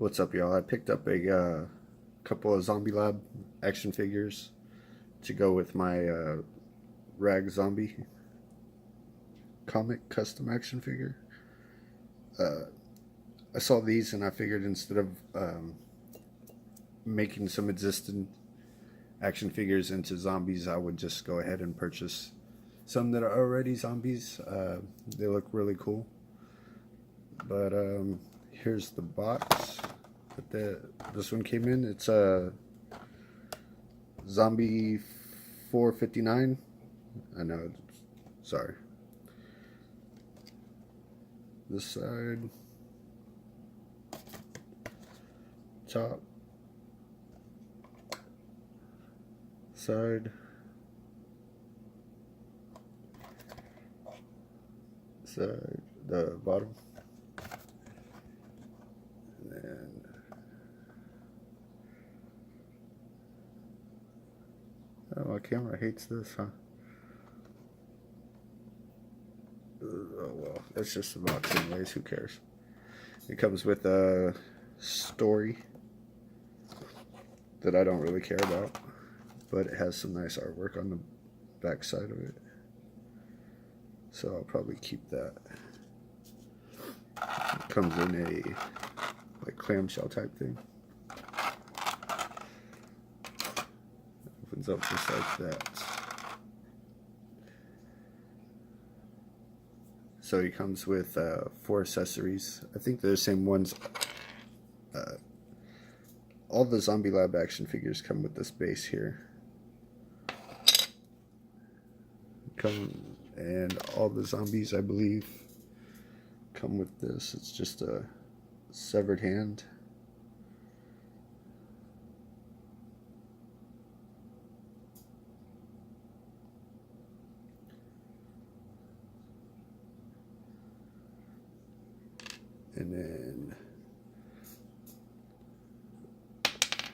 What's up, y'all? I picked up a couple of Zombie Lab action figures to go with my Rag Zombie comic custom action figure. Uh, I saw these and I figured instead of making some existing action figures into zombies, I would just go ahead and purchase some that are already zombies. They look really cool. But here's the box that this one came in. It's a Zombie 459. I know, sorry. This side, top, side, the bottom, and then oh, my camera hates this, huh? Oh well, that's just the box anyways, who cares? It comes with a story that I don't really care about, but it has some nice artwork on the back side of it, so I'll probably keep that. It comes in a like clamshell type thing. Opens up just like that. So he comes with 4 accessories. I think they're the same ones. All the Zombie Lab action figures come with this base here. And all the zombies, I believe, come with this. It's just a severed hand. And then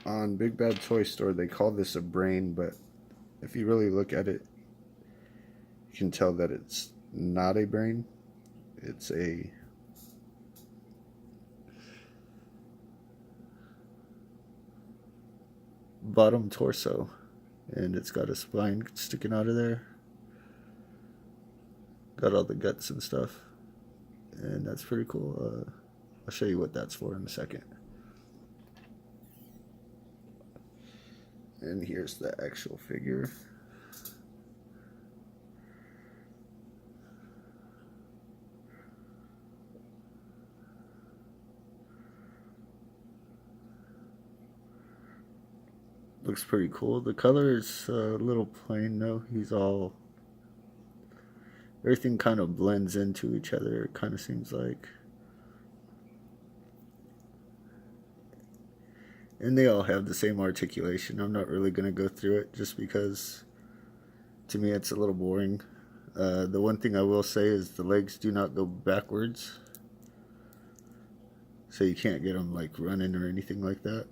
on Big Bad Toy Store, they call this a brain, but if you really look at it, you can tell that it's not a brain. It's a bottom torso, and it's got a spine sticking out of there. Got all the guts and stuff, and that's pretty cool. I'll show you what that's for in a second. And here's the actual figure. Looks pretty cool. The color is a little plain though. Everything kind of blends into each other, it kind of seems like. And they all have the same articulation. I'm not really going to go through it just because to me it's a little boring. The one thing I will say is the legs do not go backwards, so you can't get them like running or anything like that.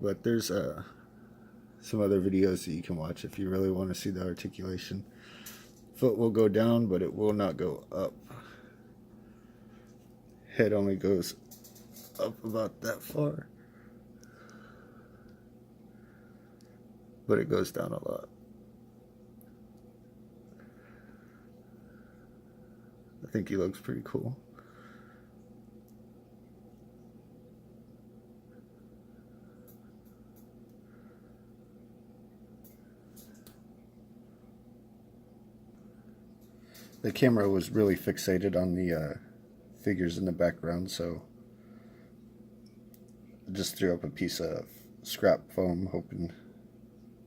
But there's some other videos that you can watch if you really want to see the articulation. Foot will go down, but it will not go up. Head only goes up about that far, but it goes down a lot. I think he looks pretty cool. The camera was really fixated on the figures in the background, so I just threw up a piece of scrap foam, hoping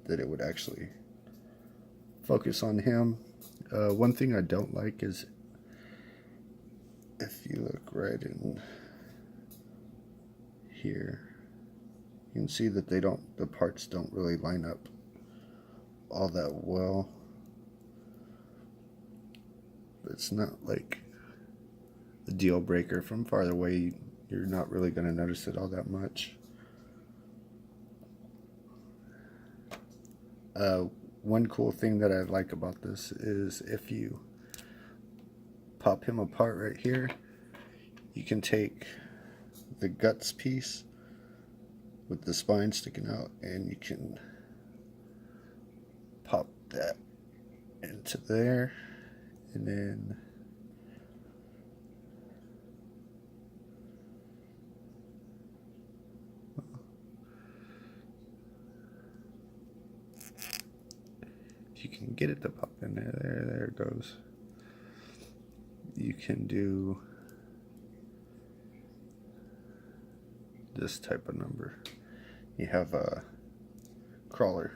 that it would actually focus on him. One thing I don't like is if you look right in here, you can see that the parts don't really line up all that well. But it's not like a deal breaker. From farther away, you're not really going to notice it all that much. One cool thing that I like about this is if you pop him apart right here, you can take the guts piece with the spine sticking out, and you can pop that into there, and then if you can get it to pop in there it goes. You can do this type of number. You have a crawler.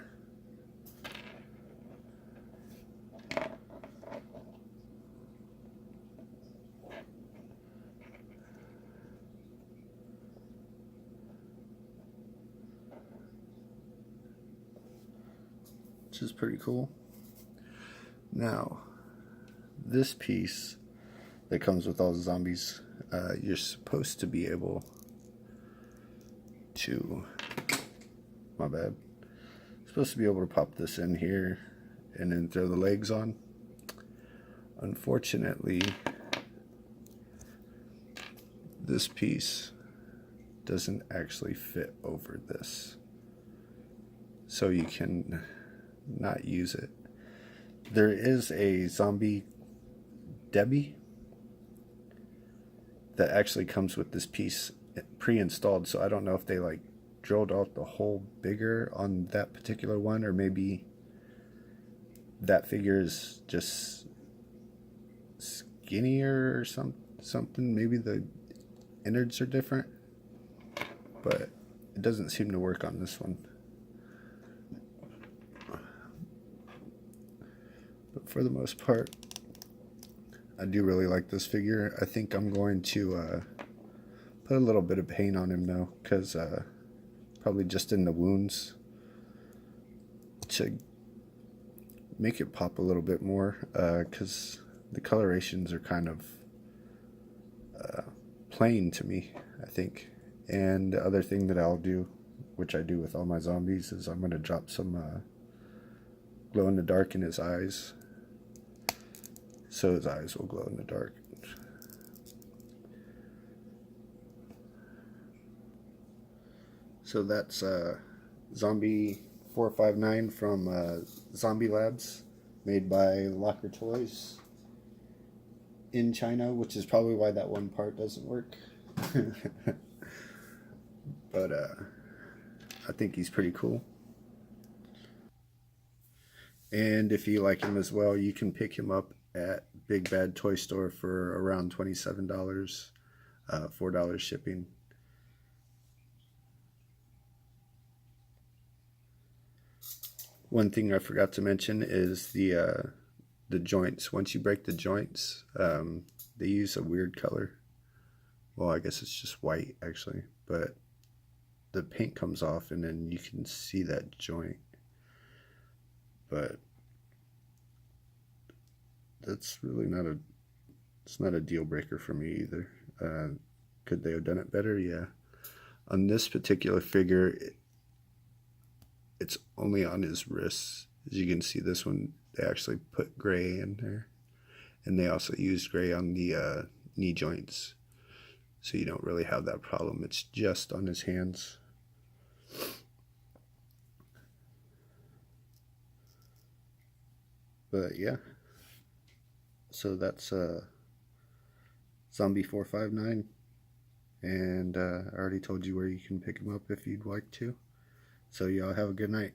Which is pretty cool. Now, this piece that comes with all the zombies, you're supposed to be able to, my bad, supposed to be able to pop this in here and then throw the legs on. Unfortunately, this piece doesn't actually fit over this, so you can not use it. There is a zombie Debbie that actually comes with this piece pre-installed, so I don't know if they like drilled out the hole bigger on that particular one, or maybe that figure is just skinnier or something. Maybe the innards are different, but it doesn't seem to work on this one. But for the most part, I do really like this figure. I think I'm going to put a little bit of paint on him now, because probably just in the wounds, to make it pop a little bit more, because the colorations are kind of plain to me, I think. And the other thing that I'll do, which I do with all my zombies, is I'm going to drop some glow in the dark in his eyes, so his eyes will glow in the dark. So that's Zombie 459 from Zombie Labs, made by Locker Toys in China, which is probably why that one part doesn't work. But I think he's pretty cool. And if you like him as well, you can pick him up at Big Bad Toy Store for around $27, $4 shipping. One thing I forgot to mention is the joints. Once you break the joints, they use a weird color. Well, I guess it's just white actually, but the paint comes off and then you can see that joint. But that's really not a deal breaker for me either. Could they have done it better? Yeah. On this particular figure, it's only on his wrists. As you can see, this one, they actually put gray in there. And they also used gray on the knee joints. So you don't really have that problem. It's just on his hands. But yeah. So that's Zombie 459. And I already told you where you can pick him up if you'd like to. So y'all have a good night.